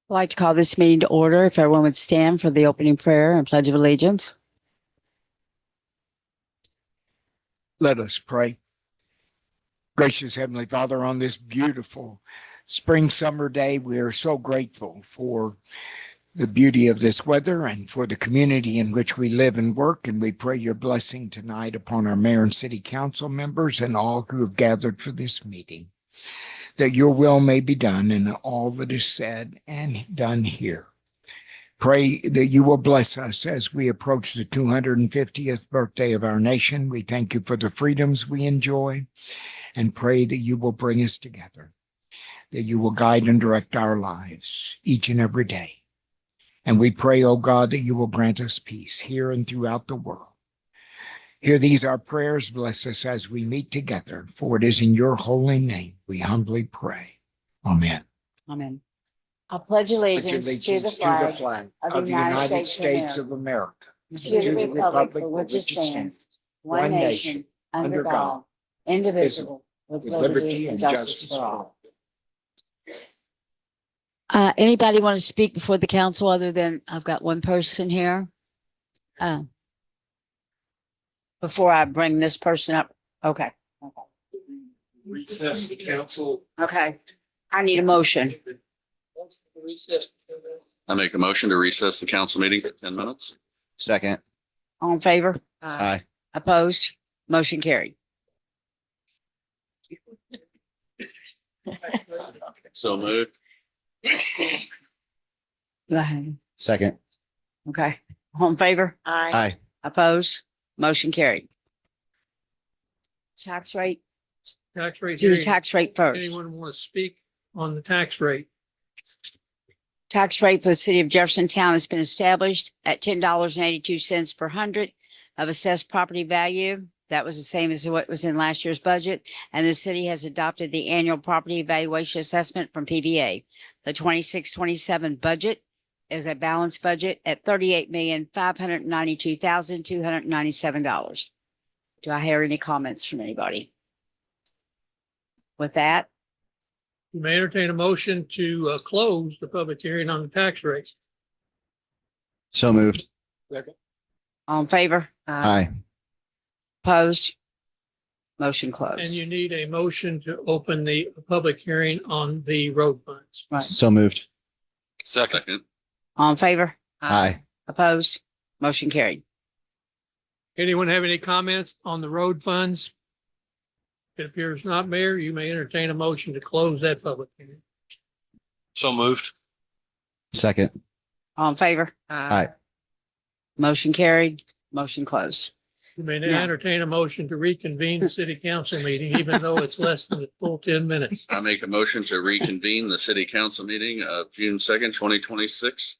I'd like to call this meeting to order. If everyone would stand for the opening prayer and pledge of allegiance. Let us pray. Gracious Heavenly Father, on this beautiful spring summer day, we are so grateful for the beauty of this weather and for the community in which we live and work. And we pray your blessing tonight upon our mayor and city council members and all who have gathered for this meeting, that your will may be done in all that is said and done here. Pray that you will bless us as we approach the 250th birthday of our nation. We thank you for the freedoms we enjoy and pray that you will bring us together, that you will guide and direct our lives each and every day. And we pray, oh God, that you will grant us peace here and throughout the world. Hear these our prayers. Bless us as we meet together, for it is in your holy name we humbly pray. Amen. Amen. I pledge allegiance to the flag of the United States of America, to the republic for which it stands, one nation, under God, indivisible, with liberty and justice for all. Anybody want to speak before the council other than I've got one person here? Before I bring this person up. Okay. Recess the council. Okay. I need a motion. I make a motion to recess the council meeting for 10 minutes. Second. All in favor? Aye. Opposed? Motion carried. So moved. Go ahead. Second. Okay. All in favor? Aye. Opposed? Motion carried. Tax rate? Tax rate. Do the hearing. tax rate first. Anyone want to speak on the tax rate? Tax rate for the city of Jeffersontown has been established at $10.82 per hundred of assessed property value. That was the same as what was in last year's budget. And the city has adopted the annual property evaluation assessment from PBA. The 26-27 budget is a balanced budget at $38,592,297. Do I hear any comments from anybody? With that, You may entertain a motion to close the public hearing on the tax rate. So moved. all in favor? Aye. Opposed? Motion And closed. you need a motion to open the public hearing on the road funds. Right. So moved. Second. All in favor? Aye. Opposed? Motion carried. Anyone have any comments on the road funds? It appears not, Mayor. You may entertain a motion to close that public hearing. So moved. Second. All in favor? Aye. Motion carried. Motion closed. You may now Yeah. entertain a motion to reconvene the city council meeting, even though it's less than the full 10 minutes. I make a motion to reconvene the city council meeting of June 2nd, 2026.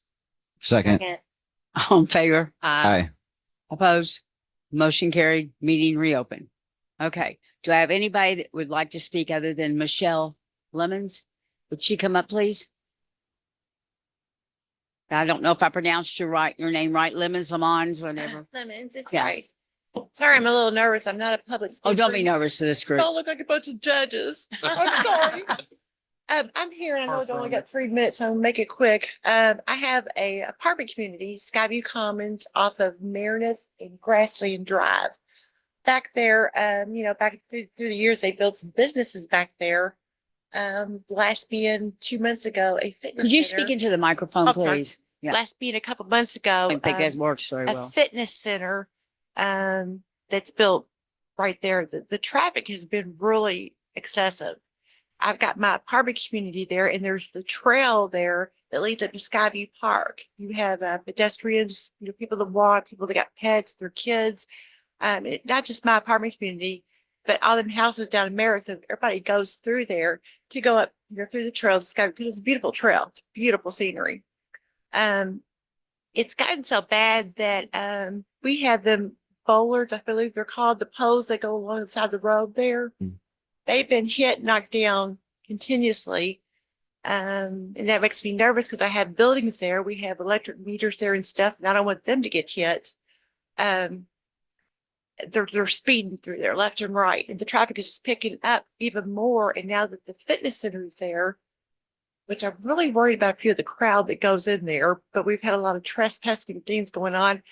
Second. All in favor? Aye. Opposed? Motion carried. Meeting reopened. Okay. Do I have anybody that would like to speak other than Michelle Lemons? Would she come up, please? I don't know if I pronounced your name right. Lemons, whatever. Lemons, it's Yeah. right. Sorry, I'm a little nervous. I'm not a public speaker. Oh, don't be nervous to this group. Don't look like a bunch of judges. I'm sorry. I'm here and I know I've only got 3 minutes. So I'll make it quick. I have a apartment community, Skyview Commons, off of Meredith and Grassland Drive. Back there, back through the years, they built some businesses back there. Last being 2 months ago, a fitness Could you center. speak into the microphone, Oh, sorry. please? Yeah. Last being a couple months ago. I don't think that works very a well. fitness center that's built right there. The traffic has been really excessive. I've got my apartment community there, and there's the trail there that leads up to Skyview Park. You have pedestrians, people that walk, people that got pets, their kids. Not just my apartment community, but all them houses down in Meredith. Everybody goes through there to go up, through the trail to Skyview because it's a beautiful trail. It's beautiful scenery. It's gotten so bad that we have them bowlers, I believe they're called, the poles that go along the side of the road there. They've been knocked down continuously. And that makes me nervous because I have buildings there. We have electric meters there and stuff, and I don't want them to get hit. They're speeding through there left and right, and the traffic is just picking up even more. And now that the fitness center is there, which I'm really worried about a few of the crowd that goes in there, but we've had a lot of trespassing things going on.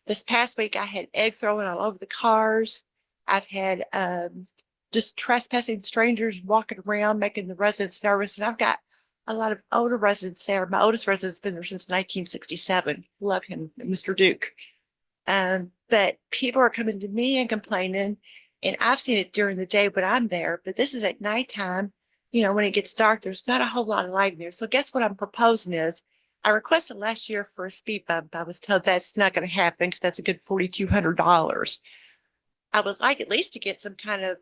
This past week, I had egg throwing all over the cars. I've had just trespassing strangers walking around, making the residents nervous. And I've got a lot of older residents there. My oldest resident's been there since 1967. Love him, Mr. Duke. But people are coming to me and complaining, and I've seen it during the day when I'm there, but this is at nighttime. You know, when it gets dark, there's not a whole lot of light in there. So guess what I'm proposing is I requested last year for a speed bump. I was told that's not going to happen because that's a good $4,200. I would like at least to get some kind of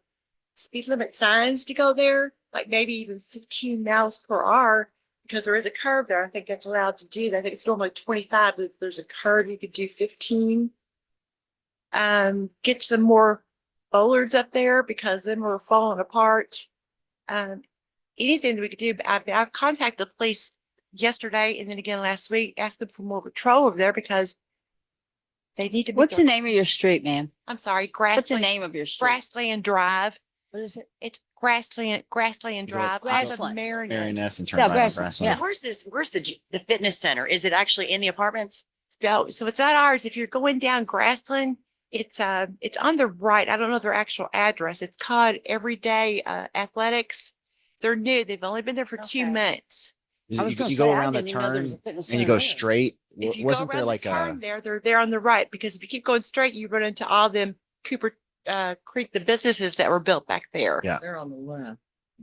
speed limit signs to go there, like maybe even 15 miles per hour, because there is a curve there. I think that's allowed to do that. I think it's normally 25, but if there's a curve, you could do 15. Get some more bollards up there because then we're falling apart. Anything that we could do. I've contacted the police yesterday and then again last week, asking for more patrol over there because they need to. What's the name of your street, ma'am? I'm sorry, What's the Grassland, name of your street? Grassland Drive. What is it? It's Grassland Drive. Grassland. Marion. F and turn Yeah, right on Grassland, Grassland. Where's the fitness center? Is it actually in the apartments? So it's not ours. If you're going down Grassland, it's on the right. I don't know their actual address. It's called Everyday Athletics. They're new. They've only been there for 2 months. Is I it- was You gonna you say, go I around the didn't even know there was turn a fitness and you center go there. straight. If you Wasn't go there around like the a, turn there, they're there on the right, because if you keep going straight, you run into all them Cooper Creek, the businesses that were built back there. Yeah. They're on the left.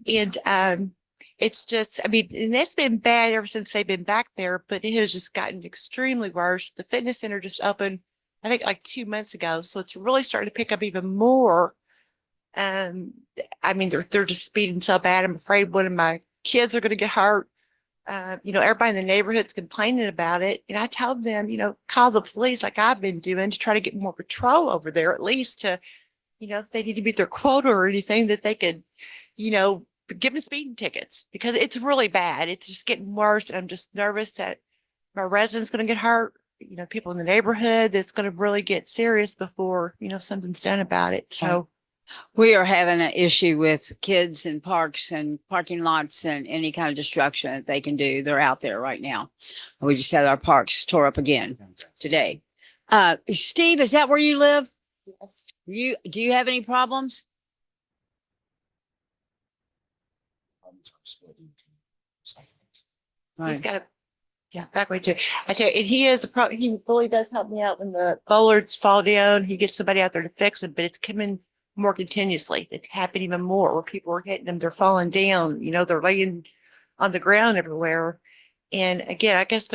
And it's just, I mean, and that's been bad ever since they've been back there, but it has just gotten extremely worse. The fitness center just opened, I think, like 2 months ago. So it's really starting to pick up even more. I mean, they're just speeding so bad. I'm afraid one of my kids are going to get hurt. Everybody in the neighborhood's complaining about it. And I told them, call the police like I've been doing to try to get more patrol over there, at least to, if they need to meet their quota or anything, that they could, give them speeding tickets, because it's really bad. It's just getting worse. And I'm just nervous that my residents going to get hurt. People in the neighborhood, that's going to really get serious before, something's done about it. So We are having an issue with kids and parks and parking lots and any kind of destruction that they can do. They're out there right now. We just had our parks tore up again today. Steve, is that where you live? Do you have any problems? he's got a, yeah, back way too. I tell you, and he is he really does help me out when the bollards fall down. He gets somebody out there to fix it, but it's coming more continuously. It's happening even more where people are hitting them. They're falling down, they're laying on the ground everywhere. And again, I guess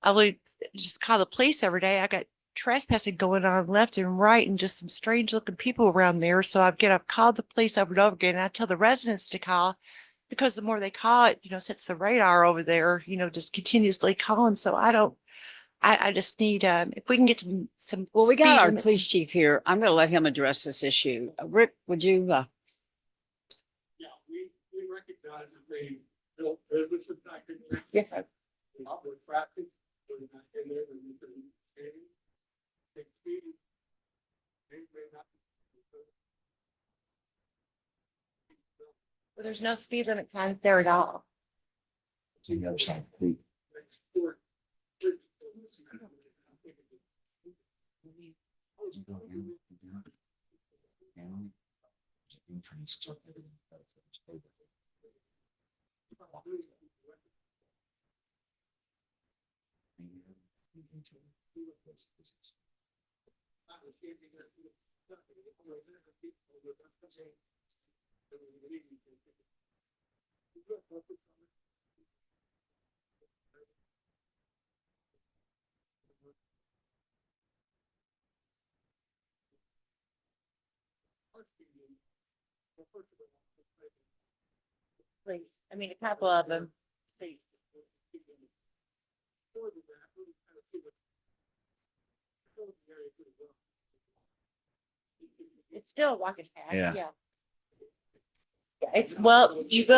I would just call the police every day. I got trespassing going on left and right and just some strange looking people around there. So I've called the police over and over again. And I tell the residents to call, because the more they call it, sets the radar over there, just continuously calling. So I just need, if we can get some. Well, we got speed our limits. police chief here. I'm going to let him address this issue. Rick, would you, Yeah, we recognize that they built businesses back in there. Yes, Not with traffic, but not in there, and you can see. They speed. They may not. Well, there's no speed limit signs there at all. To the other side. Please. I mean, a couple of them. It's still a walking path. Yeah. Yeah.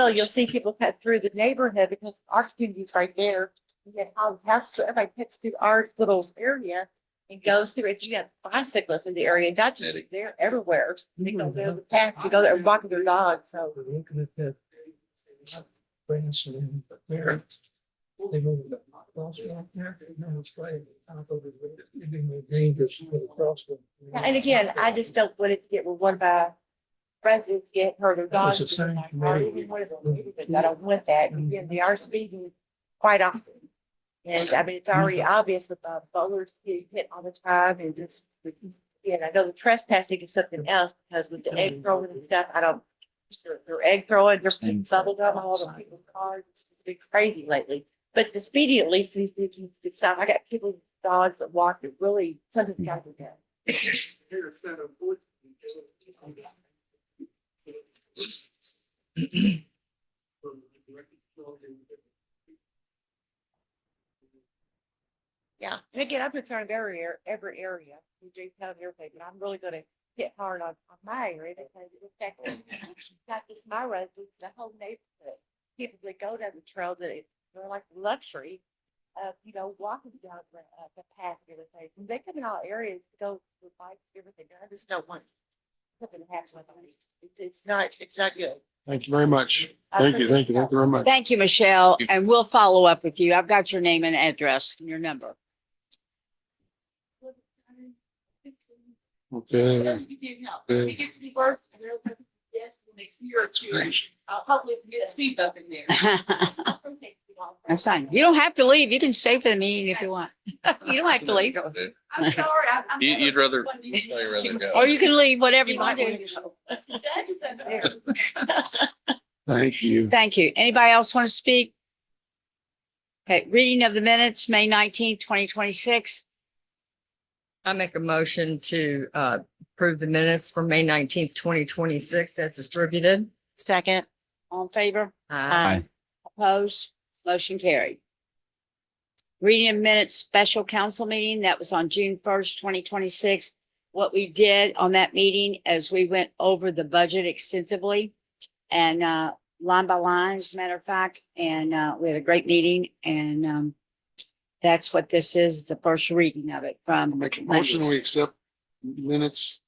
You'll see people cut through the neighborhood because our community's right there. You get all the houses, so everybody cuts through our little area and goes through it. You have bicyclists in the area, not just Eddie. there, everywhere. They go down the path to go there and walking their dogs, so. We're looking at that. Friends and there. They moved the crosswalk there. No, it's right. It'd be more dangerous for the crosswalk. And again, I just don't want it to get where one of my residents get hurt or That was dogs. the same get in my car, committee. even one of the neighborhoods. I don't want that. Again, they are speeding quite often. And I mean, it's already obvious with the bowlers getting hit all the time and just, and I know the trespassing is something else because with the egg throwing and stuff, I don't, they're egg throwing, they're putting bubble gum all over people's cars. It's just been crazy lately. But the speeding at least needs to stop. I got people, with dogs that walk that really, something's got to be done. Yeah, and again, I'm concerned of every area, in Jeffersontown and everything, but I'm really gonna hit hard on my area because it affects not just my residents, the whole neighborhood. People that go down the trail that they're like luxury of, walking down the path and everything. And they come in all areas to go to bikes and everything. I just don't want something to happen with them. It's not good. Thank you very much. I Thank you appreciate that. very much. Thank you, Michelle, and we'll follow up with you. I've got your name and address and your number. Okay. If it gets any worse, yes, the next year or two, hopefully we can get a speed bump in there. That's fine. You don't have to leave. You can stay for the meeting if you want. You don't have to leave. I'm sorry. I'm You'd rather, one of these- you'd rather go. Or you can leave, whatever you want to do. Dad is under there. Thank you. Thank you. Anybody else want to speak? Okay, reading of the minutes, May 19th, 2026. I make a motion to approve the minutes for May 19th, 2026 as distributed. Second. All in favor? Aye. Opposed? Motion carried. Reading of minutes, special council meeting that was on June 1st, 2026. What we did on that meeting is we went over the budget extensively and line by line, as a matter of fact, and we had a great meeting and that's what this is. It's the first reading of it from. Make a motion, we accept minutes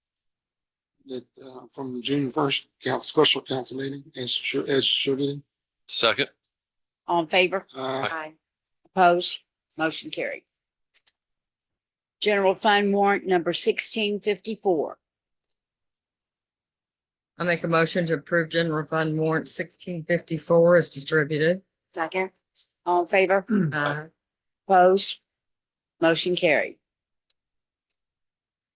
that from the June 1st special council meeting as should. Second. All in favor? Aye. Opposed? Motion carried. General fund warrant number 1654. I make a motion to approve general fund warrant 1654 as distributed. Second. All in favor? Aye. Opposed? Motion carried.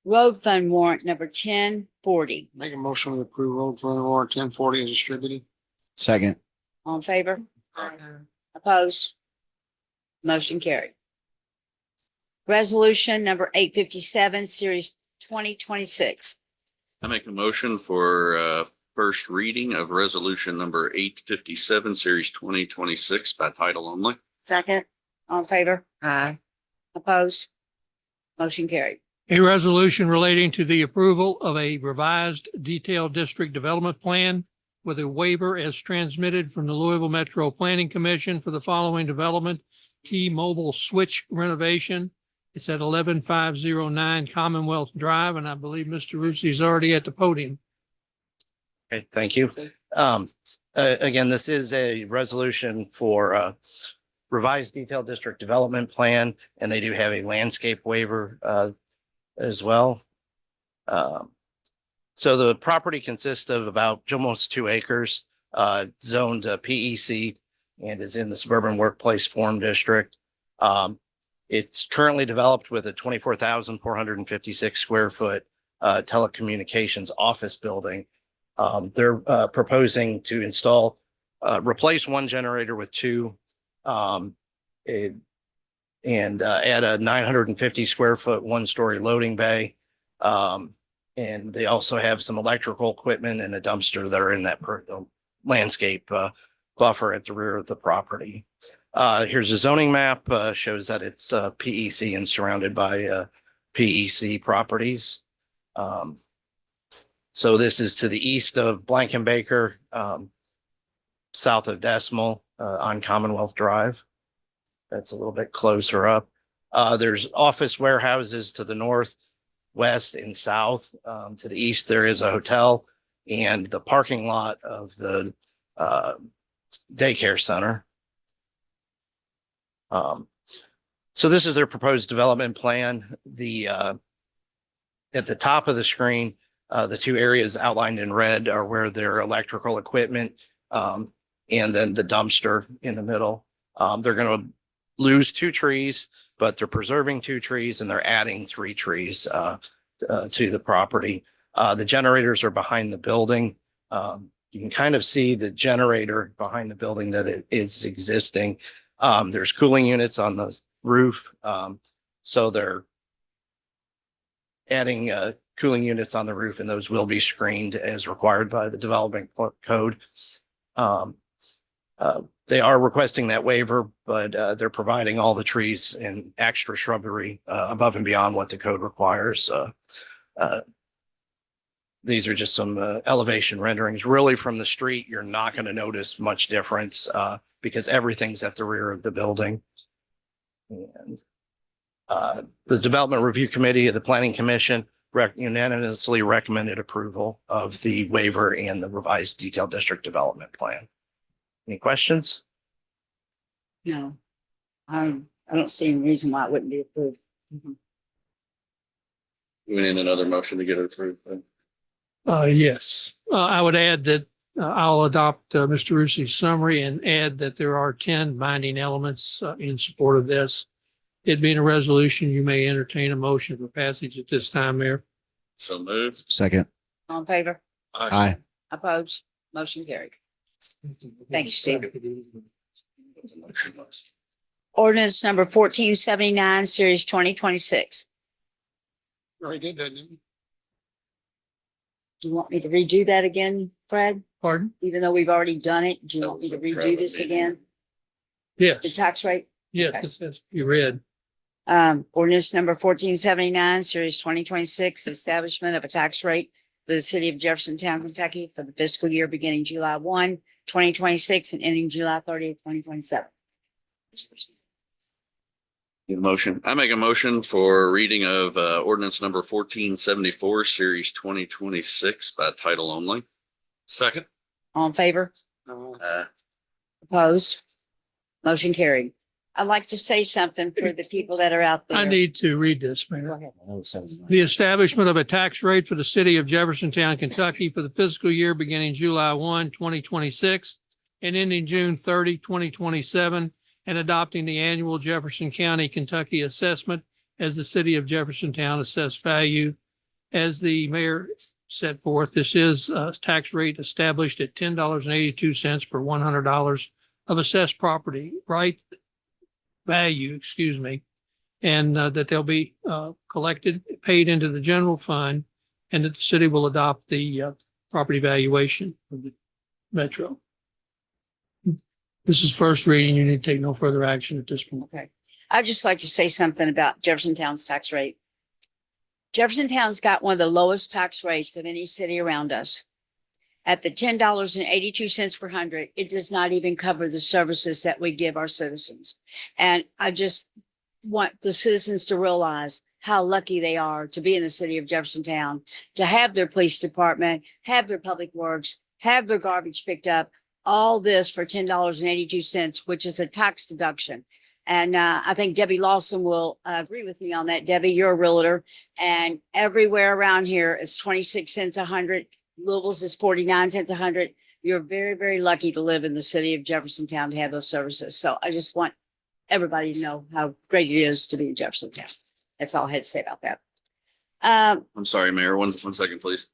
Road fund warrant number 1040. Make a motion to approve road fund warrant 1040 as distributed. Second. All in favor? Opposed? Motion carried. Resolution number 857, series 2026. I make a motion for first reading of resolution number 857, series 2026 by title only. Second. All in favor? Aye. Opposed? Motion carried. A resolution relating to the approval of a revised detailed district development plan with a waiver as transmitted from the Louisville Metro Planning Commission for the following development: T-Mobile switch renovation. It's at 11509 Commonwealth Drive, and I believe Mr. Rusi is already at the podium. Okay, thank you. Again, this is a resolution for revised detailed district development plan, and they do have a landscape waiver as well. So the property consists of about almost 2 acres, zoned PEC, and is in the suburban workplace form district. It's currently developed with a 24,456 square foot telecommunications office building. They're proposing to install, replace 1 generator with 2, and add a 950 square foot 1-story loading bay. And they also have some electrical equipment and a dumpster that are in that the landscape buffer at the rear of the property. Here's a zoning map, shows that it's PEC and surrounded by PEC properties. So this is to the east of Blankenbaker, south of Decimal on Commonwealth Drive. That's a little bit closer up. There's office warehouses to the north, west, and south. To the east, there is a hotel, and the parking lot of the daycare center. So this is their proposed development plan. At the top of the screen, the two areas outlined in red are where their electrical equipment, and then the dumpster in the middle. They're going to lose 2 trees, but they're preserving 2 trees and they're adding 3 trees to the property. The generators are behind the building. You can kind of see the generator behind the building that it is existing. There's cooling units on the roof. So they're adding cooling units on the roof, and those will be screened as required by the development code. They are requesting that waiver, but they're providing all the trees and extra shrubbery above and beyond what the code requires. These are just some elevation renderings. Really, from the street, you're not going to notice much difference because everything's at the rear of the building. And the Development Review Committee of the Planning Commission unanimously recommended approval of the waiver and the revised detailed district development plan. Any questions? No, I don't see any reason why it wouldn't be approved. We need another motion to get it approved. Yes, I would add that I'll adopt Mr. Russi's summary and add that there are 10 binding elements in support of this. It being a resolution, you may entertain a motion for passage at this time, Mayor. So moved. Second. All in favor? Aye. Opposed? Motion carried. Thank you, Steve. Ordinance number 1479, series 2026. Already did that, didn't we? Do you want me to redo that again, Fred? Pardon? Even though we've already done it, do you That want me was to a redo private this meeting. again? Yes, The tax rate? yes, Okay. it says you read. Ordinance number 1479, series 2026, establishment of a tax rate for the city of Jeffersontown, Kentucky for the fiscal year beginning July 1, 2026 and ending July 30th, 2027. Need a motion. I make a motion for reading of ordinance number 1474, series 2026 by title only. Second. All in favor? Uh, Opposed? Motion carried. I'd like to say something for the people that are out there. I need to read this, Go Mayor. ahead. The establishment of a tax rate for the city of Jeffersontown, Kentucky for the fiscal year beginning July 1, 2026 and ending June 30, 2027, and adopting the annual Jefferson County, Kentucky assessment as the city of Jeffersontown assessed value. As the mayor set forth, this is a tax rate established at $10.82 per $100 of assessed property value, and that they'll be collected, paid into the general fund, and that the city will adopt the property valuation of the metro. This is first reading. You need to take no further action at this point. Okay. I'd just like to say something about Jeffersontown's tax rate. Jeffersontown's got one of the lowest tax rates of any city around us. At the $10.82 per hundred, it does not even cover the services that we give our citizens. And I just want the citizens to realize how lucky they are to be in the city of Jeffersontown, to have their police department, have their public works, have their garbage picked up, all this for $10.82, which is a tax deduction. And I think Debbie Lawson will agree with me on that. Debbie, you're a realtor, and everywhere around here is 26 cents a hundred. Louisville's is 49 cents a hundred. You're very, very lucky to live in the city of Jeffersontown to have those services. So I just want everybody to know how great it is to be in Jeffersontown. That's all I had to say about that. I'm sorry, Mayor. One second, please.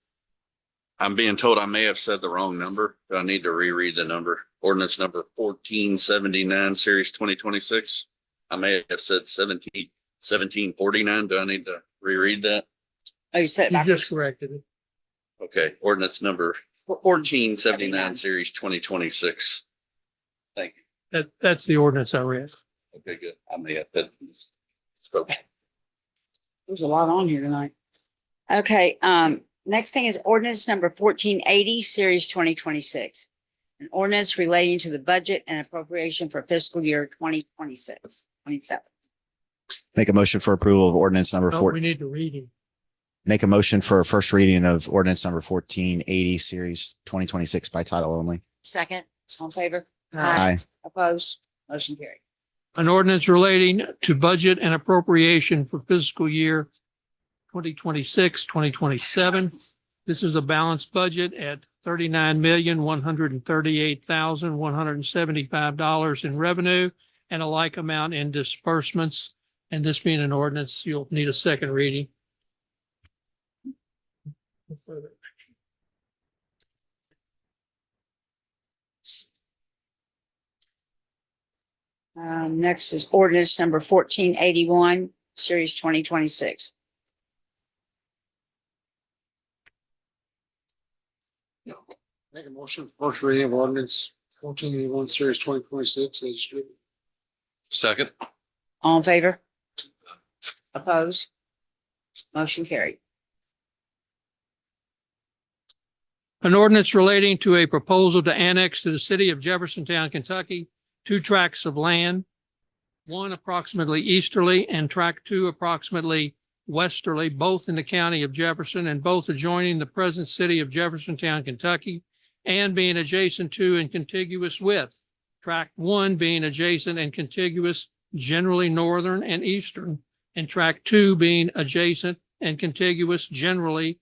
I'm being told I may have said the wrong number. Do I need to reread the number? Ordinance number 1479, series 2026. I may have said 1749. Do I need to reread that? Oh, you said it You backwards. just corrected it. Okay, ordinance number 1479, series 2026. Thank you. That's the ordinance I read. Okay, good. I may have spoken. There's a lot on here tonight. Okay, next thing is ordinance number 1480, series 2026. An ordinance relating to the budget and appropriation for fiscal year 2026, 27. Make a motion for approval of ordinance number No, four. we need to read it. Make a motion for a first reading of ordinance number 1480, series 2026 by title only. Second. All in favor? Aye. Opposed? Motion carried. An ordinance relating to budget and appropriation for fiscal year 2026-2027. This is a balanced budget at $39,138,175 in revenue and a like amount in disbursements. And this being an ordinance, you'll need a second reading. Next is ordinance number 1481, series 2026. Make a motion for first reading of ordinance 1481 series 2026 as distributed. Second. All in favor? Opposed? Motion carried. An ordinance relating to a proposal to annex to the city of Jeffersontown, Kentucky, 2 tracts of land, one approximately easterly and tract 2 approximately westerly, both in the county of Jefferson and both adjoining the present city of Jeffersontown, Kentucky, and being adjacent to and contiguous with tract 1 being adjacent and contiguous generally northern and eastern, and tract 2 being adjacent and contiguous generally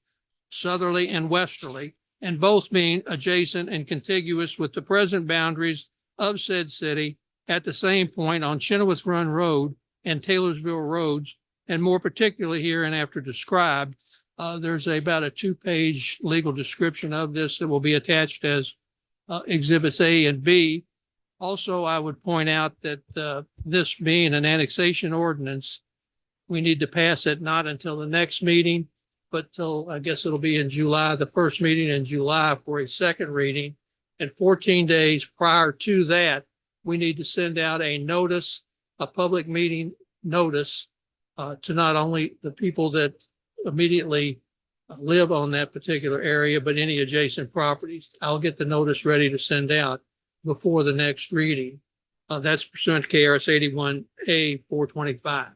southerly and westerly, and both being adjacent and contiguous with the present boundaries of said city at the same point on Chenoweth Run Road and Taylorsville Roads, and more particularly here and after described. There's about a 2-page legal description of this that will be attached as exhibits A and B. Also, I would point out that this being an annexation ordinance, we need to pass it not until the next meeting, but till, I guess it'll be in July, the first meeting in July for a second reading. And 14 days prior to that, we need to send out a notice, a public meeting notice to not only the people that immediately live on that particular area, but any adjacent properties. I'll get the notice ready to send out before the next reading. That's pursuant to KRS 81A 425.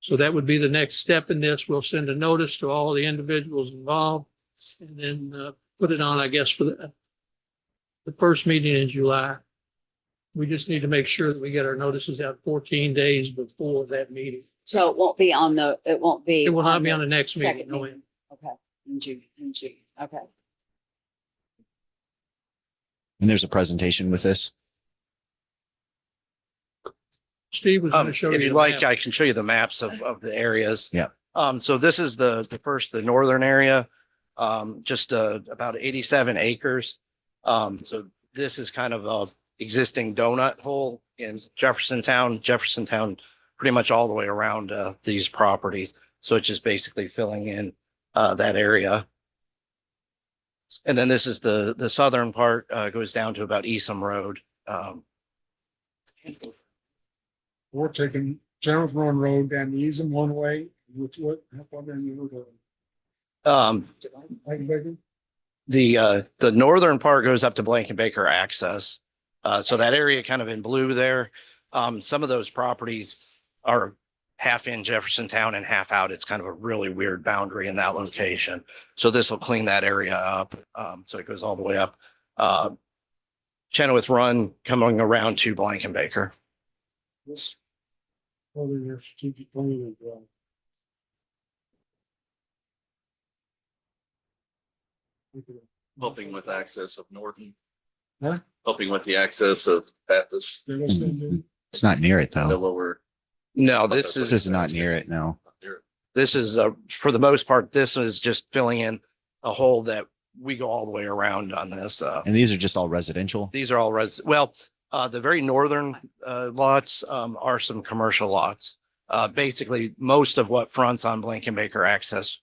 So that would be the next step in this. We'll send a notice to all the individuals involved and then put it on, I guess, for the first meeting in July. We just need to make sure that we get our notices out 14 days before that meeting. So it won't be on the, it won't be. It will not be on the next meeting. second No, meeting. Okay, in June, okay. And there's a presentation with this. Steve was going to show you. If you'd the like, map. I can show you the maps of the areas. Yeah. So this is the the northern area, just about 87 acres. So this is kind of a existing donut hole in Jeffersontown, pretty much all the way around these properties. So it's just basically filling in that area. And then this is the southern part, goes down to about Eastham Road. We're taking General's Run Road down the Eastham one way, which what, how far down you go? The northern part goes up to Blankenbaker access. So that area kind of in blue there. Some of those properties are half in Jeffersontown and half out. It's kind of a really weird boundary in that location. So this will clean that area up. So it goes all the way up. Chenoweth Run coming around to Blankenbaker. This. Probably your strategic plan as well. Helping with access of Norton. Huh? Helping with the access of Baptist. It's not near it Know though. what we're. No, This is not near it. No. this is for the most part, this is just filling in a hole that we go all the way around on this. And these are just all residential. These are all the very northern lots are some commercial lots. Basically, most of what fronts on Blankenbaker access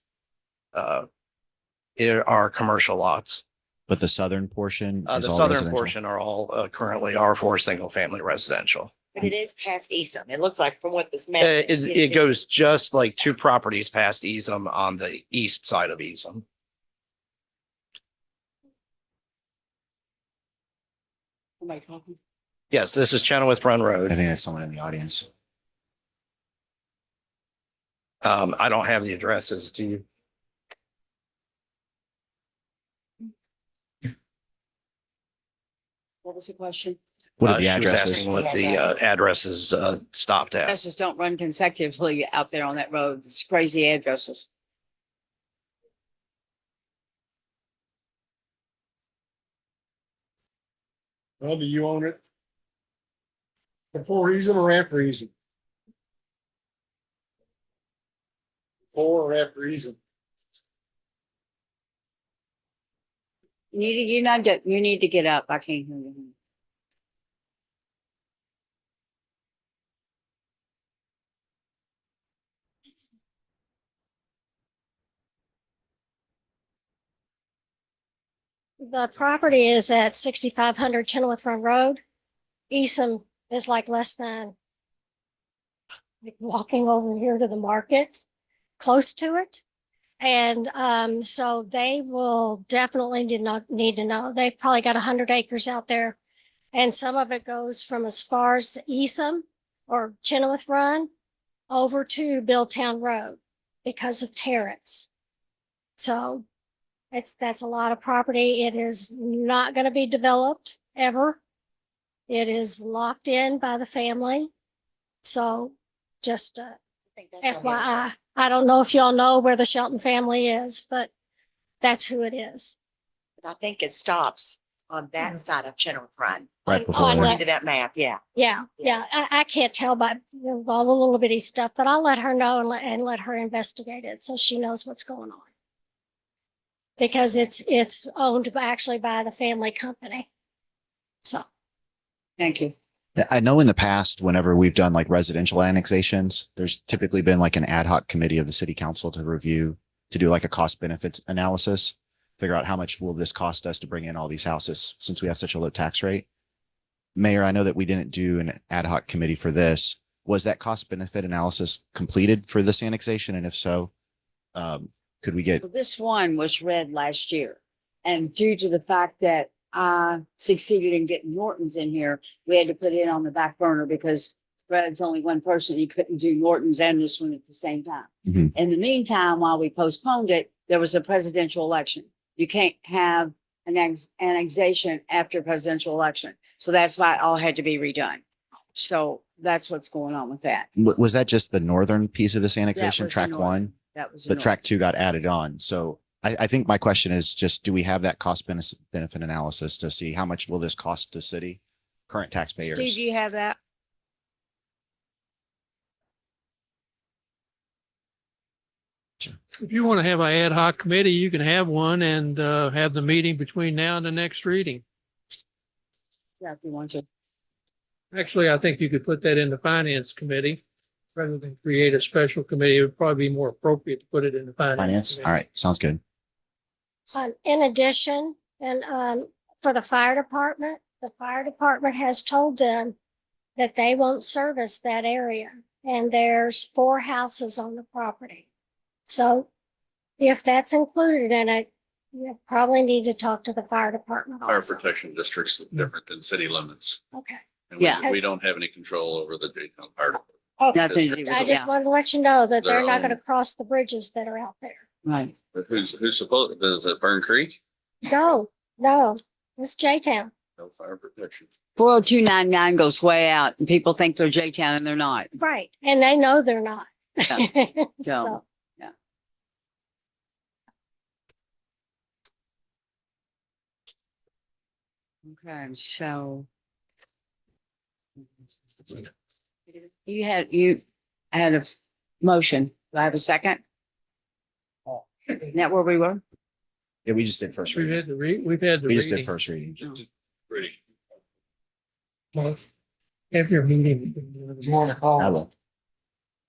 are commercial lots. But the southern portion The is all southern residential. portion are all currently R4 single family residential. But it is past Eastham. It looks like from what this map. It goes just like 2 properties past Eastham on the east side of Eastham. Somebody talking? Yes, this is Chenoweth Run I Road. think that's someone in the audience. I don't have the addresses. Do you? What was the question? What are the She was addresses? asking what the addresses stopped at. Addresses don't run consecutively out there on that road. It's crazy addresses. Well, do you own it? Before reason or after reason? Before or after reason? You need to get up. I can't hear you. The property is at 6500 Chenoweth Run Road. Eastham is like less than like walking over here to the market, close to it. And so they will definitely need to know. They've probably got 100 acres out there. And some of it goes from as far as Eastham or Chenoweth Run over to Billtown Road because of Terrence. So that's a lot of property. It is not going to be developed ever. It is locked in by the family. So just FYI, I don't know if y'all know where the Shelton family is, but that's who it is. But I think it stops on that side of Chenoweth Run. Right before. on According to that map, yeah. Yeah. I can't tell by all the little bitty stuff, but I'll let her know and let her investigate it so she knows what's going on. Because it's owned actually by the family company. So. Thank you. I know in the past, whenever we've done like residential annexations, there's typically been like an ad hoc committee of the city council to do like a cost benefits analysis, figure out how much will this cost us to bring in all these houses since we have such a low tax rate. Mayor, I know that we didn't do an ad hoc committee for this. Was that cost benefit analysis completed for this annexation? And if so, could we get? Well, this one was read last year. And due to the fact that I succeeded in getting Norton's in here, we had to put it on the back burner because Fred's only one person. He couldn't do Norton's and this one at the same time. Mhm. In the meantime, while we postponed it, there was a presidential election. You can't have an annexation after a presidential election. So that's why it all had to be redone. So that's what's going on with that. Was that just the northern piece of this annexation, was the track northern. one? That was. But track two got added on. So I think my question is just, do we have that cost benefit analysis to see how much will this cost the city, current taxpayers? Steve, do you have that? If you want to have an ad hoc committee, you can have one and have the meeting between now and the next reading. Yeah, if you want to. Actually, I think you could put that in the finance committee rather than create a special committee. It would probably be more appropriate to put it in the finance. Finance? committee. All right, sounds good. In addition, and for the fire department has told them that they won't service that area. And there's 4 houses on the property. So if that's included in it, you probably need to talk to the fire department Fire also. protection districts is different than city limits. Okay. And Yeah. we don't have any control over the Dayton Fire Department. Okay. Nothing to do with I it. just Yeah. wanted to let you know that Their they're not own- going to cross the bridges that are out there. Right. But who's supposed, is it Fern Creek? No, it's J-Town. No fire protection. 40299 goes way out and people think they're J-Town and they're not. Right. And they know they're not. Yeah. So, Okay, so. You had a motion. Do I have a second? Isn't that where we were? Yeah, we just did first We've reading. had we've had the We just did reading. first reading. Pretty. Well, have your meeting. You want to call? I will.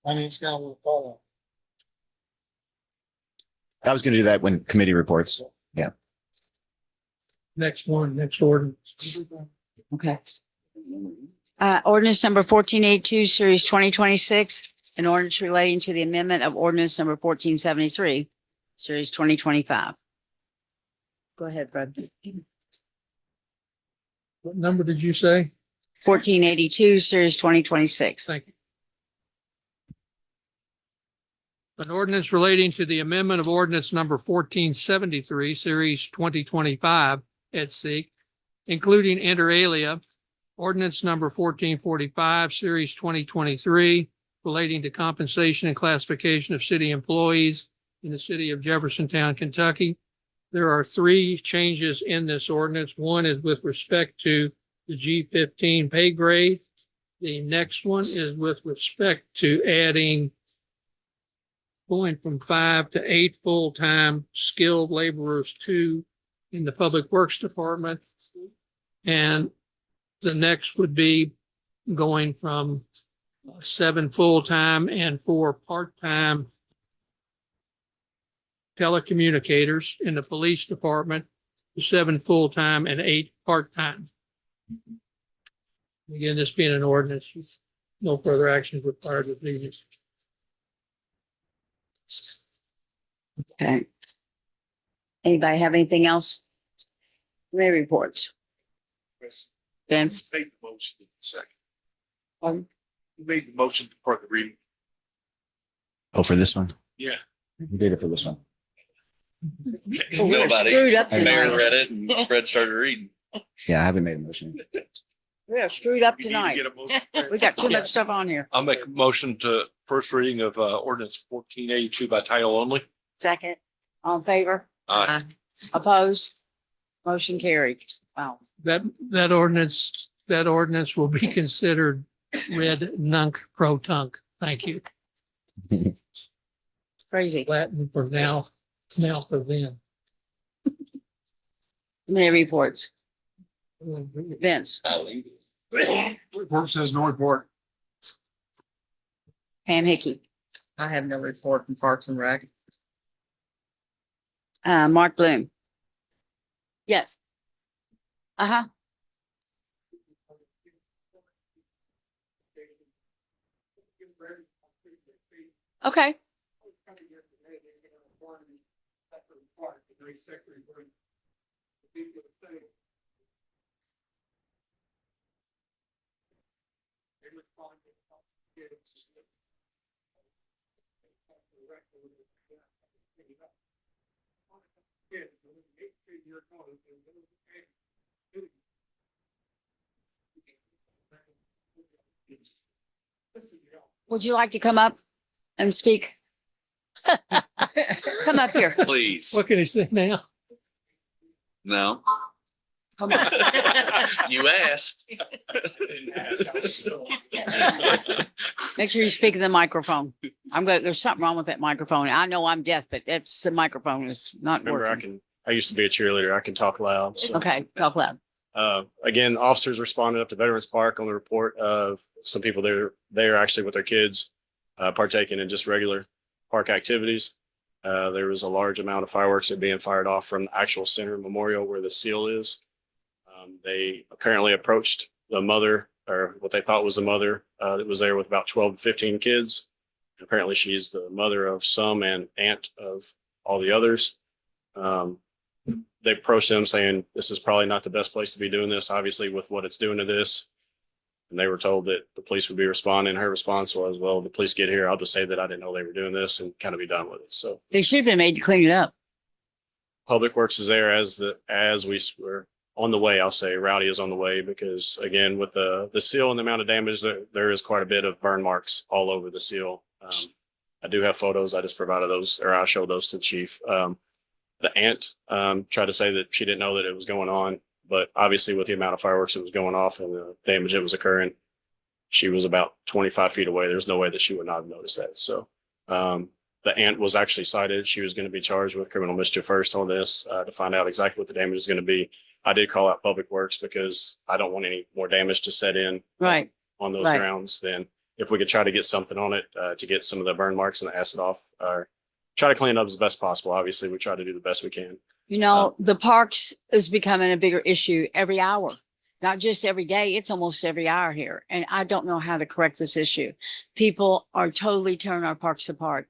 Finance guy will call. I was going to do that when committee reports. Next ordinance. Okay. Ordinance number 1482, series 2026, an ordinance relating to the amendment of ordinance number 1473, series 2025. Go ahead, Fred. What number did you say? 1482, series 2026. Thank you. An ordinance relating to the amendment of ordinance number 1473, series 2025 at SEEK, including inter alia, ordinance number 1445, series 2023, relating to compensation and classification of city employees in the city of Jeffersontown, Kentucky. There are three changes in this ordinance. One is with respect to the G15 pay grade. The next one is with respect to adding going from 5 to 8 full-time skilled laborers in the Public Works Department. And the next would be going from 7 full-time and 4 part-time telecommunicators in the police department to 7 full-time and 8 part-time. Again, this being an ordinance, no further action required this evening. Okay. Anybody have anything else? Committee reports. Vince? Make the motion in a second. Um, You made the motion for the reading. Oh, for this one? Yeah. We did it for this one. Well, we're Nobody. screwed up Mayor tonight. read it and Fred started reading. Yeah, I haven't made a motion. We are screwed up You need to tonight. get a motion. We got too much stuff on here. I'll make a motion to first reading of ordinance 1482 by title only. Second. All in favor? Aye. Opposed? Motion carried. Wow. That ordinance will be considered read nunc pro tunc. Thank you. Crazy. Latin for now for then. Committee reports. Vince? Report says no report. Pam Hickey? I have no report from Parks and Rec. Mark Bloom? Yes. Uh-huh. Okay. Would you like to come up and speak? Come up here. Please. What can I say now? No. Come on. You asked. Make sure you speak in the microphone. There's something wrong with that microphone. I know I'm deaf, but the microphone is not Remember, working. I used to be a cheerleader. I can talk loud. So, Okay, talk loud. again, officers responded up to Veterans Park on the report of some people there actually with their kids, partaking in just regular park activities. There was a large amount of fireworks that being fired off from the actual center memorial where the seal is. They apparently approached the mother, or what they thought was the mother, that was there with about 12 to 15 kids. Apparently she's the mother of some and aunt of all the others. They approached them saying, this is probably not the best place to be doing this, obviously, with what it's doing to this. And they were told that the police would be responding. Her response was, well, the police get here, I'll just say that I didn't know they were doing this and kind of be done with it. So They should have been made to clean it up. Public Works is there as we were on the way. I'll say Rowdy is on the way because again, with the seal and the amount of damage, there is quite a bit of burn marks all over the seal. I do have photos. I just provided those, or I showed those to the chief. The aunt tried to say that she didn't know that it was going on, but obviously with the amount of fireworks that was going off and the damage that was occurring, she was about 25 feet away. There's no way that she would not have noticed that. So the aunt was actually cited. She was going to be charged with criminal mischief first on this to find out exactly what the damage is going to be. I did call out Public Works because I don't want any more damage to set in Right. on those Right. grounds. Then if we could try to get something on it to get some of the burn marks and the acid off, or try to clean it up as best possible. Obviously, we try to do the best we can. You know, the parks is becoming a bigger issue every hour, not just every day. It's almost every hour here. And I don't know how to correct this issue. People are totally tearing our parks apart.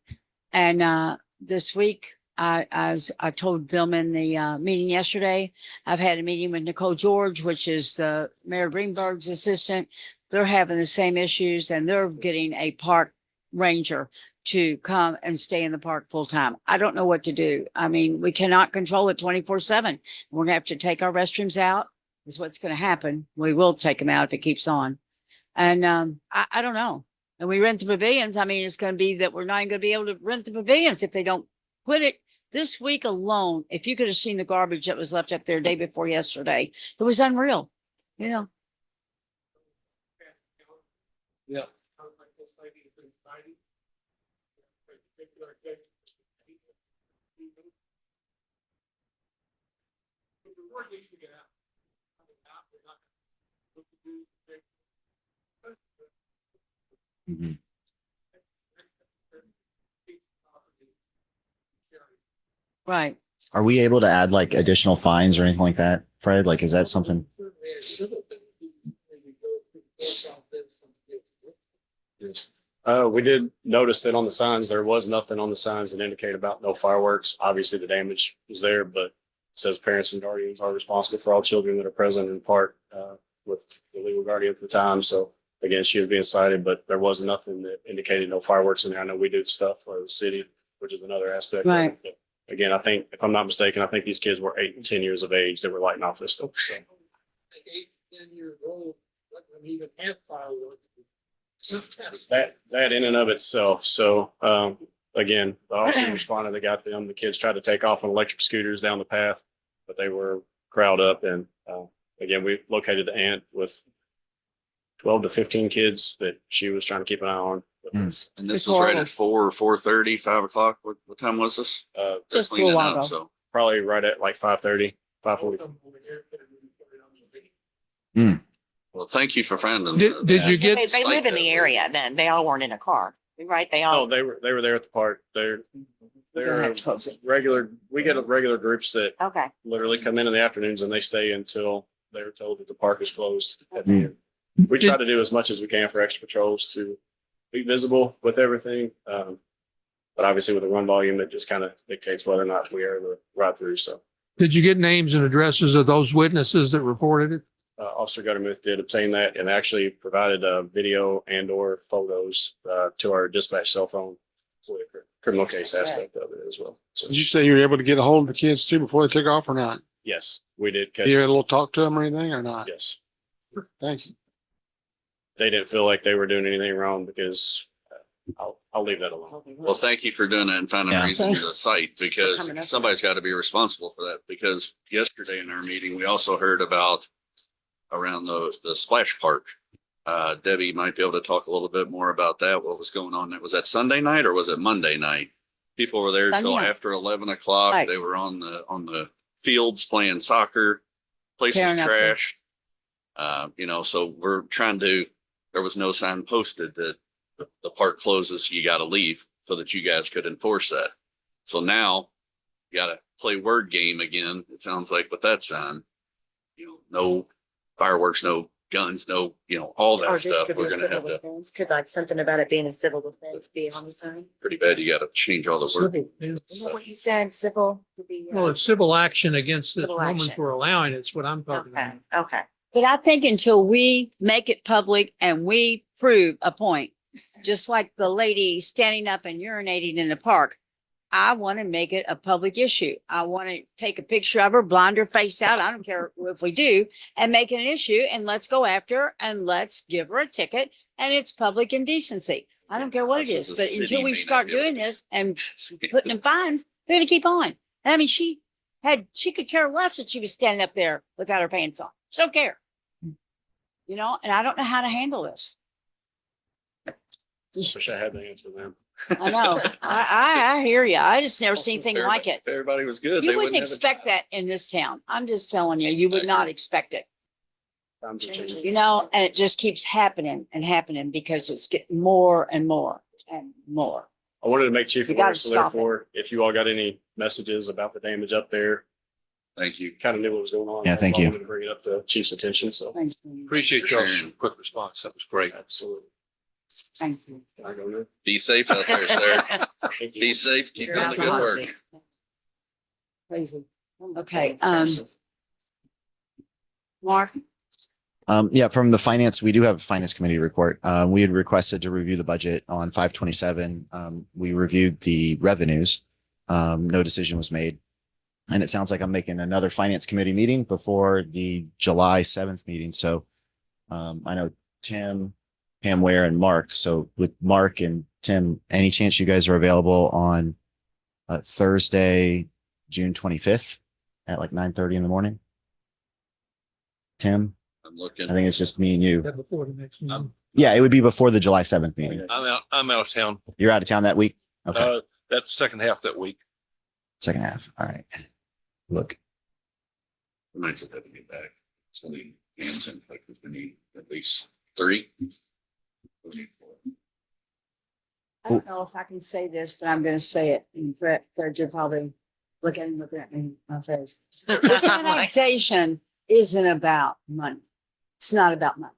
And this week, as I told them in the meeting yesterday, I've had a meeting with Nicole George, which is Mayor Greenberg's assistant. They're having the same issues and they're getting a park ranger to come and stay in the park full time. I don't know what to do. I mean, we cannot control it 24/7. We're gonna have to take our restrooms out is what's going to happen. We will take them out if it keeps on. And I don't know. And we rent the pavilions. I mean, it's going to be that we're not even going to be able to rent the pavilions if they don't quit it. This week alone, if you could have seen the garbage that was left up there day before yesterday, it was unreal. You know, Yeah. Mhm. right. Are we able to add like additional fines or anything like that, Fred? Like, is that something? We did notice that on the signs, there was nothing on the signs that indicated about no fireworks. Obviously, the damage was there, but it says parents and guardians are responsible for all children that are present in park with the legal guardian at the time. So again, she was being cited, but there was nothing that indicated no fireworks in there. I know we do stuff for the city, which is another aspect. of it. Right. But again, I think, if I'm not mistaken, I think these kids were 8 and 10 years of age that were lighting off this stuff. So 8-10 years old, let them even have fireworks. that in and of itself. So again, the officer responded, they got them. The kids tried to take off on electric scooters down the path, but they were crowd up. And again, we located the aunt with 12 to 15 kids that she was trying to keep an eye on. And this It's was right horrible. at 4 or 4:30, 5 o'clock. What time was this? They're Just a cleaning little up, while ago. so Probably right at like 5:30, 5:40. well, thank you for finding. Did you get, They live in the area then. They all weren't in a car, right? They Oh, all, they were there at the park. They're gonna have to close it. regular. We get regular groups that okay. literally come in the afternoons and they stay until they're told that the park is closed at the Mm. end. We try to do as much as we can for extra patrols to be visible with everything. But obviously with the run volume, it just kind of dictates whether or not we are able to ride through. So did you get names and addresses of those witnesses that reported it? Officer Guttermuth did obtain that and actually provided video and or photos to our dispatch cell phone for the criminal case aspect of it as well. So Did you say you were able to get a hold of the kids too before they took off or not? yes, we did catch. You had a little talk to them or anything or not? Yes. Thank you. They didn't feel like they were doing anything wrong because I'll leave that alone. Well, thank you for doing that and finding a Yeah. reason to the site because coming up. somebody's got to be responsible for that. Because yesterday in our meeting, we also heard about around the splash park. Debbie might be able to talk a little bit more about that. What was going on? Was that Sunday night or was it Monday night? People were there Sunday till night. after 11 o'clock. Right. They were on the fields playing soccer. Place is Tearing up the- trashed. So we're trying to. There was no sign posted that the park closes. You got to leave so that you guys could enforce that. So now you got to play word game again. It sounds like with that sign, no fireworks, no guns, no, all that Or this stuff. could be We're a going to civil have to, defense. Could like something about it being a civil defense be on the sign? pretty bad. You got to change all the word. Isn't that what you said? Civil could be. Well, it's civil action against this Civil woman action. for allowing it. It's what I'm talking Okay, about. okay. But I think until we make it public and we prove a point, just like the lady standing up and urinating in the park, I want to make it a public issue. I want to take a picture of her, blind her face out. I don't care if we do, and make it an issue. And let's go after her and let's give her a ticket. And it's public indecency. I don't care what it This is, is a but city until may we not start be able doing to- this and putting in fines, they're going to keep on. I mean, she could care less that she was standing up there without her pants on. She don't care. And I don't know how to handle this. Wish I had the answer to them. I know. I hear you. I just never seen Also, anything if like it. If everybody was good. You they wouldn't have a expect job. that in this town. I'm just telling you, you would not expect it, Times are changing. and it just keeps happening and happening because it's getting more and more and more. I wanted to make Chief You aware, gotta so stop it. therefore, if you all got any messages about the damage up there, Thank you. kind of knew what was going on. Yeah, thank you. I wanted to bring it up to Chief's attention, so. Thanks. Lee. Appreciate y'all's quick response. That was great. Absolutely. Thanks. Lee. Can I go now? Be safe out there, sir. Thank you. Be safe. Keep You're doing the good work. alcoholic. Crazy. Okay. Mark, Yeah, from the finance, we do have a finance committee report. We had requested to review the budget on 5/27. We reviewed the revenues. No decision was made. And it sounds like I'm making another finance committee meeting before the July 7th meeting. So I know Tim, Pam Ware, and Mark. So with Mark and Tim, any chance you guys are available on Thursday, June 25th at like 9:30 in the morning? Tim, I'm looking. I think it's just me and you. That before the next meeting. Yeah, it would be before the July 7th meeting. I'm out of town. You're out of town that week? Okay. That second half that week. Second half. All right. Look, We might just have to get back. So the games in, like, we need at least 3. I don't know if I can say this, but I'm gonna say it. And Fred, you're probably looking at me. I'll say this annexation isn't about money. It's not about money.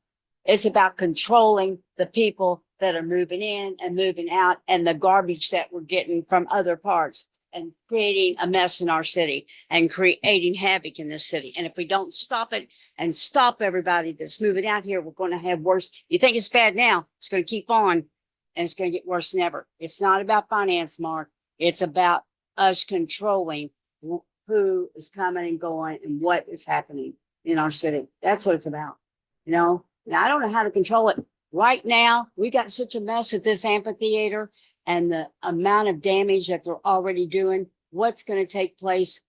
It's about controlling the people that are moving in and moving out and the garbage that we're getting from other parts and creating a mess in our city and creating havoc in this city. And if we don't stop it and stop everybody that's moving out here, we're going to have worse. You think it's bad now, it's going to keep on and it's going to get worse than ever. It's not about finance, Mark. It's about us controlling who is coming and going and what is happening in our city. That's what it's about. You know, and I don't know how to control it. Right now, we got such a mess at this amphitheater and the amount of damage that they're already doing. What's going to take place?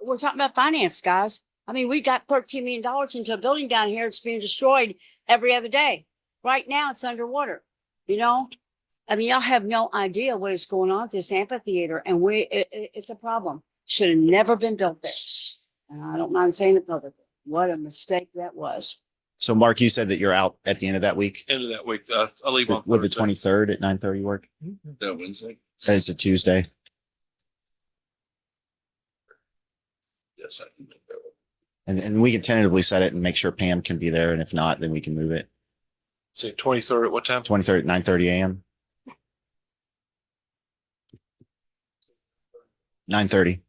We're talking about finance, guys. I mean, we got $13 million into a building down here. It's being destroyed every other day. Right now, it's underwater. You know, I mean, y'all have no idea what is going on at this amphitheater, and it's a problem. Should have never been built there. And I don't mind saying it publicly. What a mistake that was. so Mark, you said that you're out at the end of that week. End of that week. I'll leave on Would the Thursday. 23rd at 9:30 work? That Wednesday? It's a Tuesday. Yes, I can make that work. And we can tentatively set it and make sure Pam can be there. And if not, then we can move it. Say 23rd at what time? 23rd at 9:30 a.m. 9:30.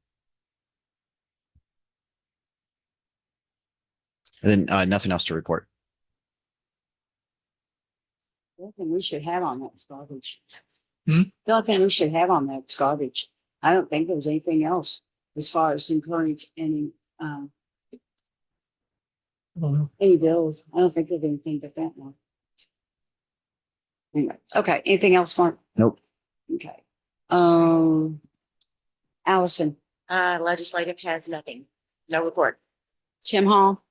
And then nothing else to report. The only thing we should have on that is garbage. Hmm? The only thing we should have on that is garbage. I don't think there's anything else as far as incurring any bills. I don't think there's anything but that one. Anyway, okay. Anything else, Mark? Nope. Okay. Allison, Legislative has nothing. No report. Tim Hall.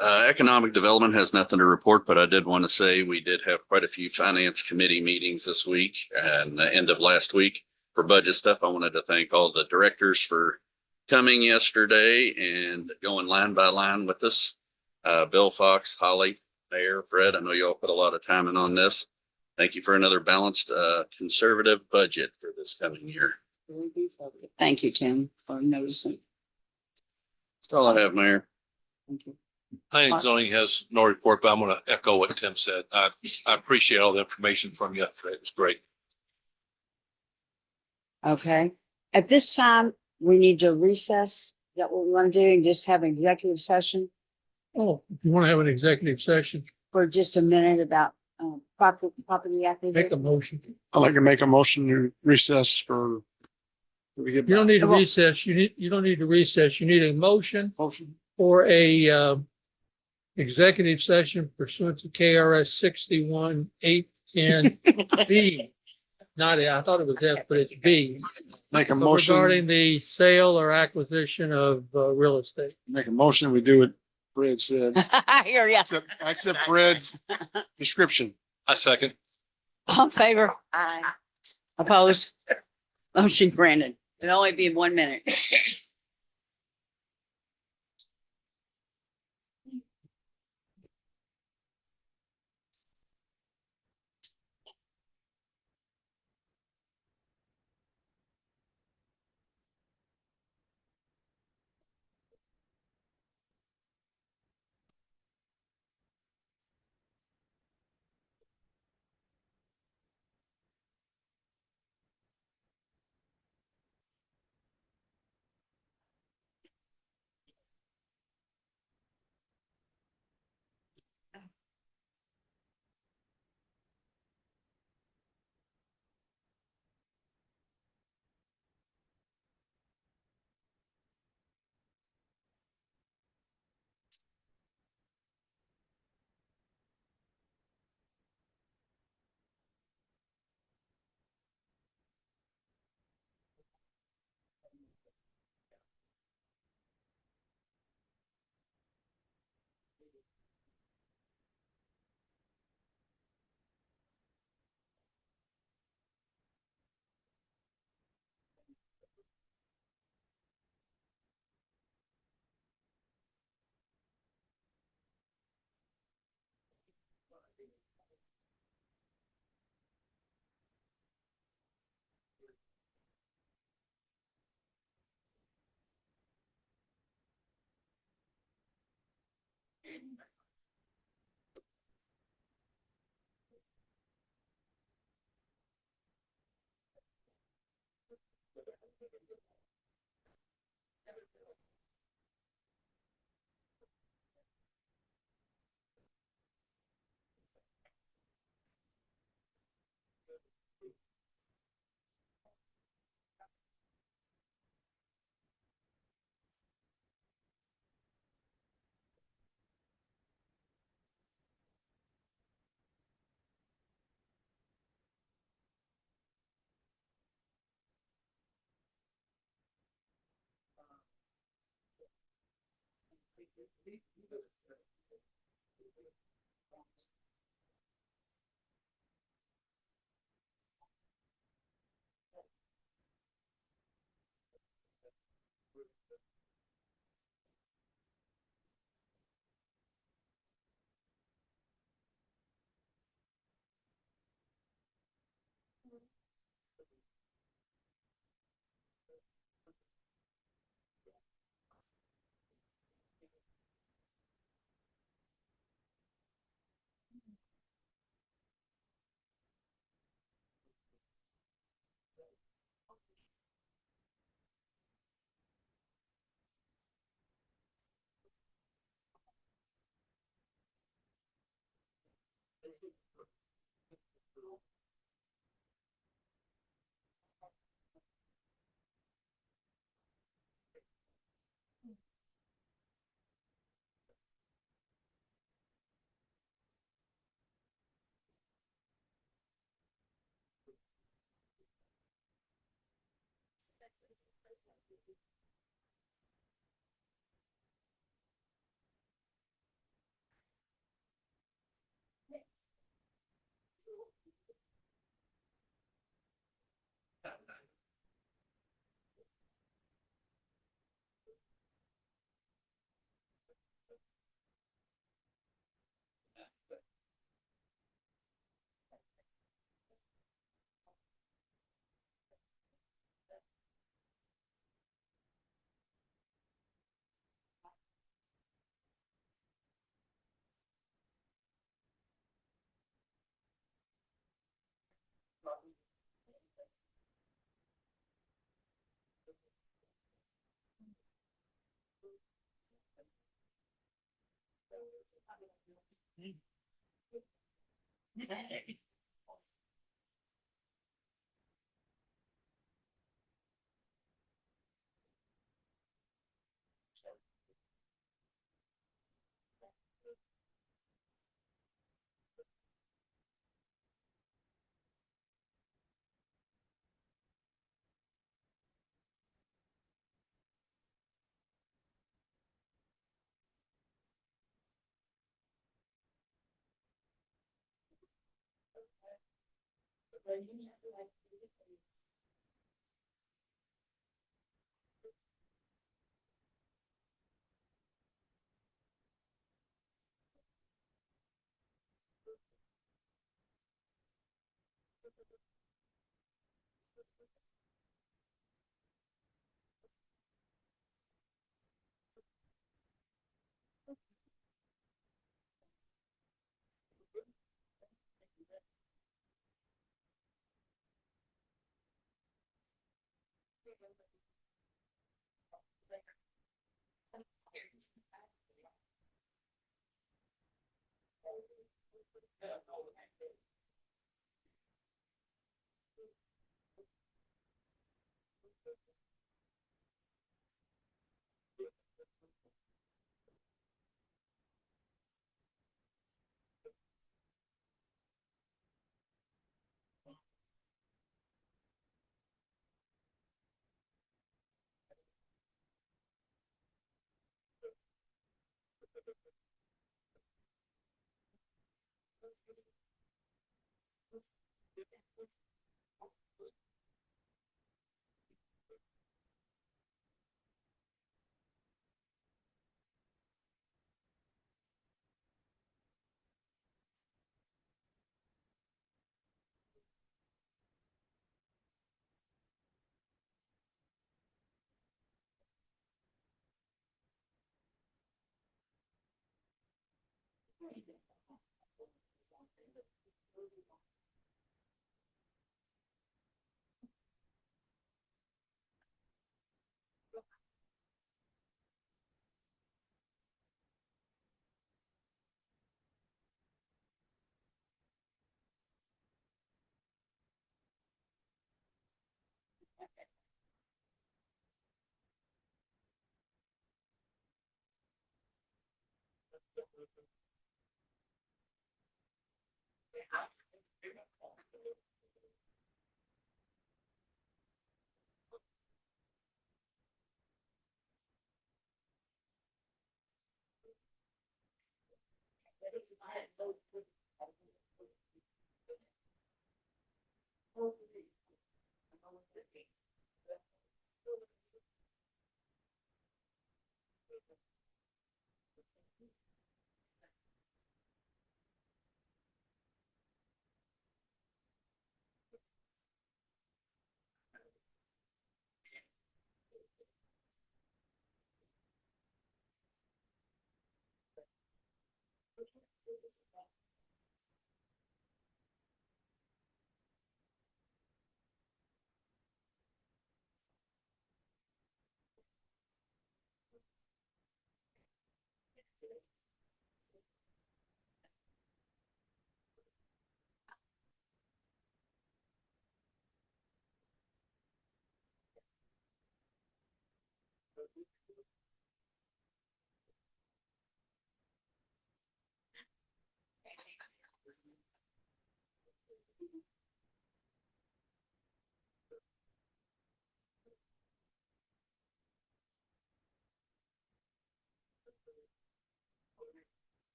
Economic development has nothing to report, but I did want to say we did have quite a few finance committee meetings this week and the end of last week for budget stuff. I wanted to thank all the directors for coming yesterday and going line by line with us. Bill Fox, Holly, Mayor, Fred, I know you all put a lot of time in on this. Thank you for another balanced, conservative budget for this coming year. Thank you, Tim, for noticing. That's all I have, Mayor. Thank you. Planning and zoning has no report, but I'm going to echo what Tim said. I appreciate all the information from you. It was great. Okay. At this time, we need to recess. Is that what we want to do? And just have an executive session Oh, if you want to have an executive session, for just a minute about property make a acquisition? motion. I'd like to make a motion to recess for. We get You don't need to Well- recess. You don't need to recess. You need a motion motion. for a executive session pursuant to KRS 61-810B. Not A, I thought it was F, but it's B. Make a motion. Regarding the sale or acquisition of real estate. Make a motion. We do it. Fred said. I hear ya. Accept Fred's description. I second. All in favor? Aye. Opposed? Motion granted. It'll only be 1 minute.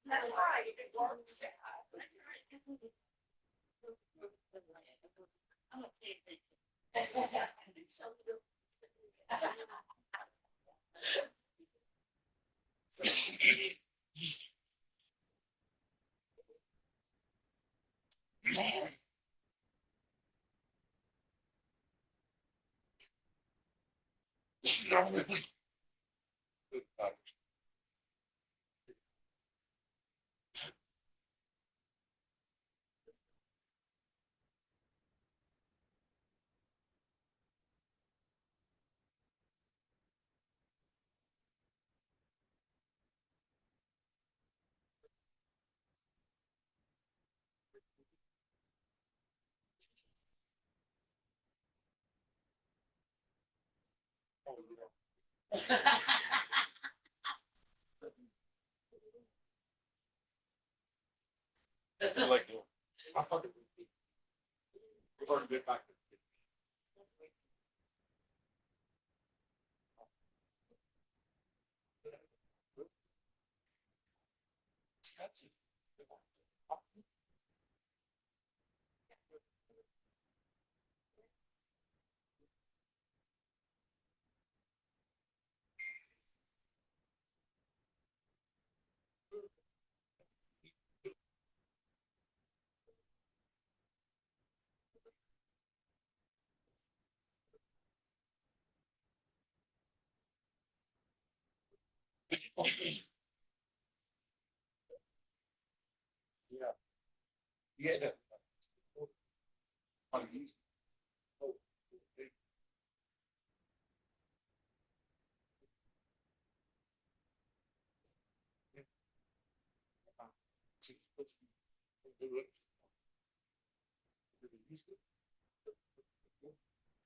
That's right, it works. Like, I thought it would be. We've already been back. Yeah. Yeah.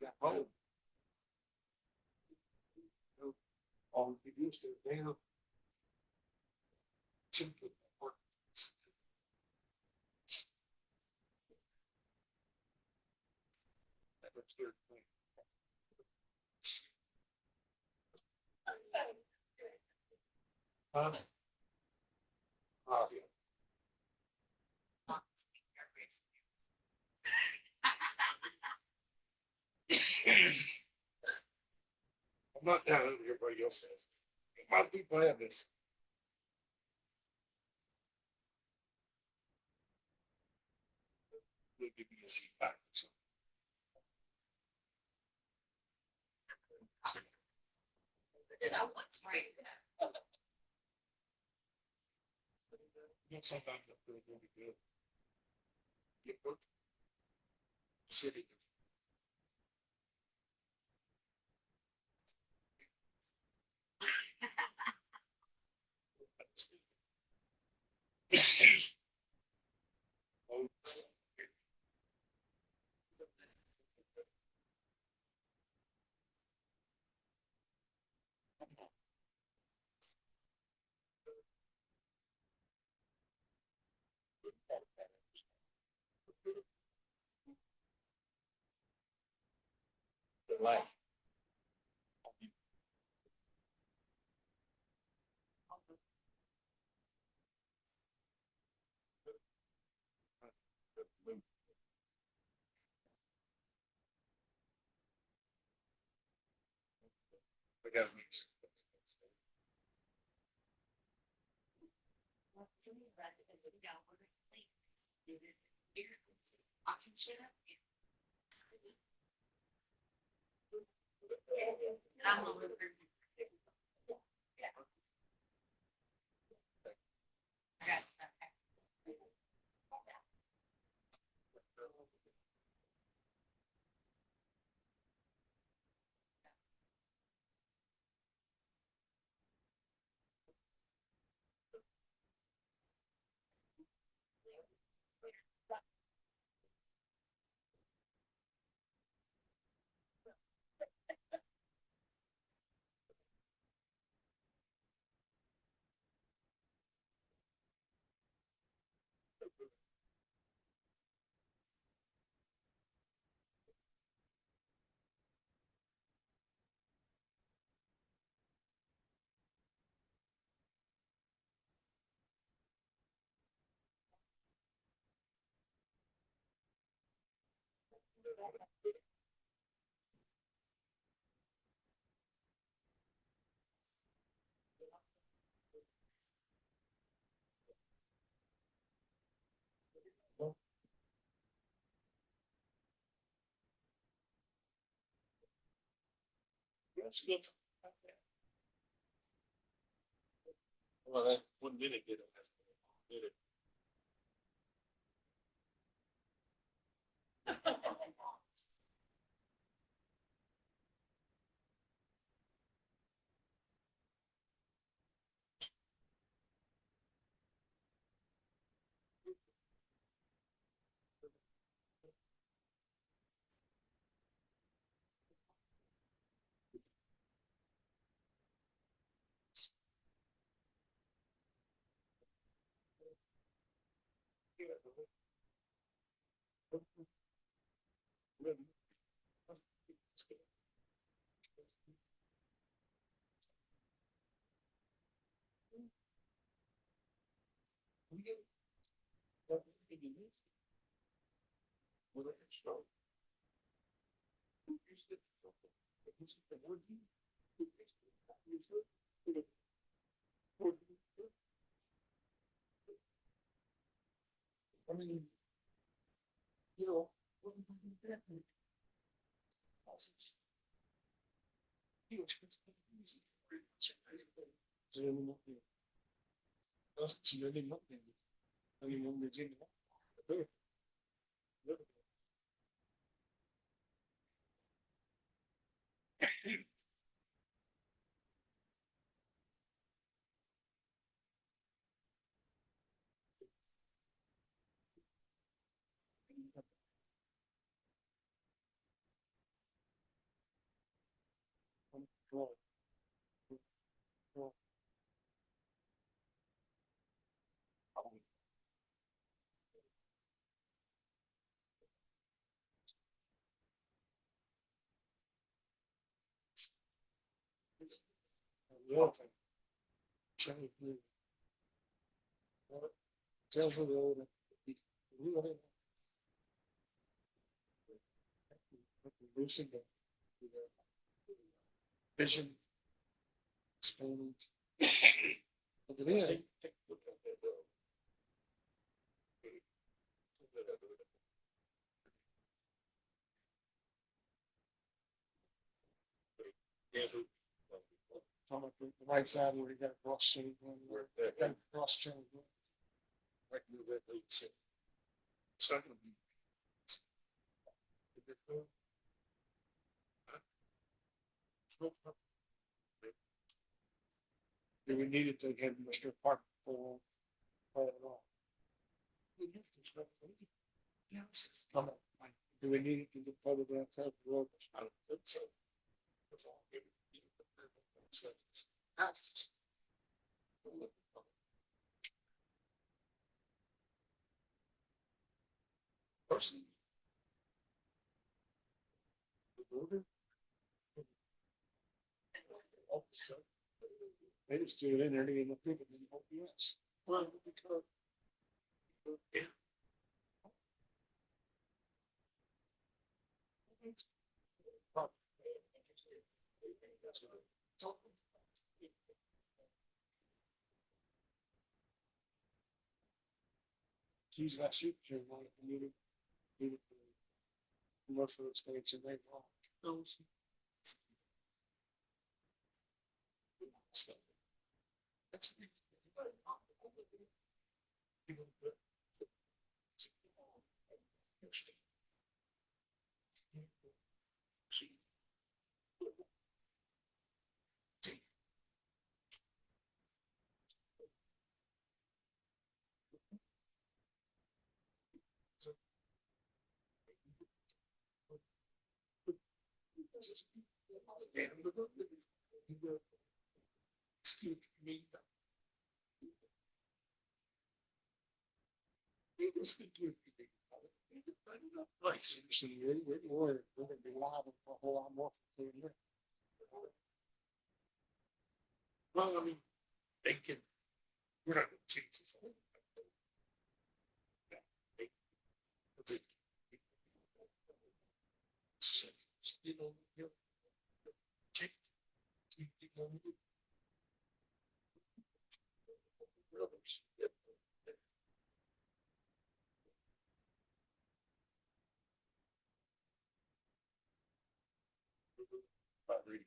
Yeah. Oh. All you used to, damn. Huh? Yeah. I'm not down on everybody else says. Might be glad this. We'll give you a seat back. So. You know, sometimes I feel really good. Get work. City. That's good. Well, that 1 minute did it. Did it. I mean, you know, Tells the road. Losing the vision. Experiment. Look at it. On the right side where you got cross street, where that cross train. Right near that lake. It's not gonna be. Do we need it to have Mr. Park for it all? Do we need it to get photographed of the road? I don't think so. Personally. They just do it in there, they didn't think of it in OPS. Well, because. Geez, last year, commercial expansion, they want those. That's. We're gonna be liable for a whole lot more. Well, I mean, they can, we're not gonna change this. You know, take. About reading.